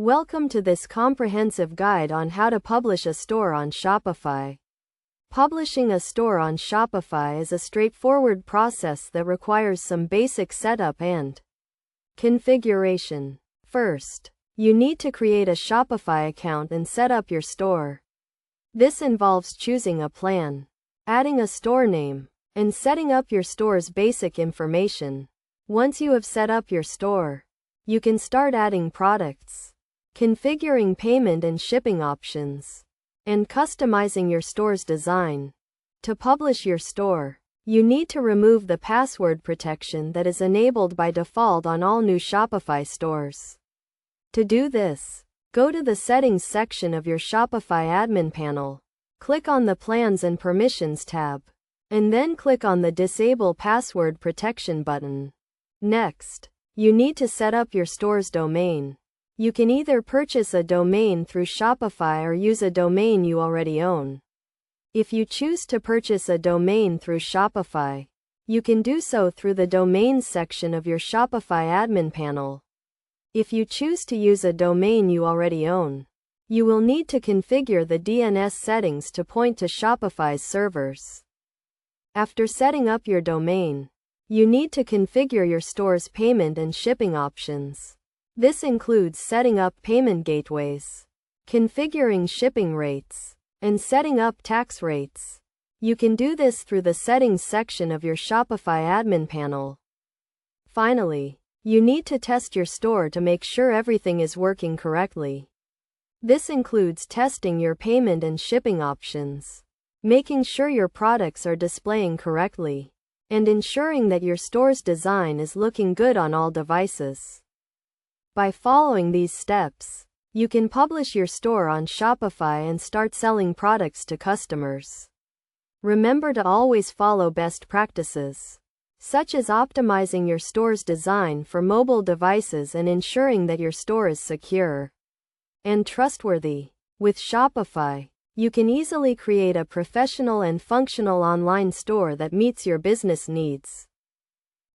Welcome to this comprehensive guide on how to publish a store on Shopify. Publishing a store on Shopify is a straightforward process that requires some basic setup and configuration. First, you need to create a Shopify account and set up your store. This involves choosing a plan, adding a store name, and setting up your store's basic information. Once you have set up your store, you can start adding products, configuring payment and shipping options, and customizing your store's design. To publish your store, you need to remove the password protection that is enabled by default on all new Shopify stores. To do this, go to the Settings section of your Shopify admin panel, click on the Plans and Permissions tab, and then click on the Disable Password Protection button. Next, you need to set up your store's domain. You can either purchase a domain through Shopify or use a domain you already own. If you choose to purchase a domain through Shopify, you can do so through the Domains section of your Shopify admin panel. If you choose to use a domain you already own, you will need to configure the DNS settings to point to Shopify's servers. After setting up your domain, you need to configure your store's payment and shipping options. This includes setting up payment gateways, configuring shipping rates, and setting up tax rates. You can do this through the Settings section of your Shopify admin panel. Finally, you need to test your store to make sure everything is working correctly. This includes testing your payment and shipping options, making sure your products are displaying correctly, and ensuring that your store's design is looking good on all devices. By following these steps, you can publish your store on Shopify and start selling products to customers. Remember to always follow best practices, such as optimizing your store's design for mobile devices and ensuring that your store is secure and trustworthy. With Shopify, you can easily create a professional and functional online store that meets your business needs.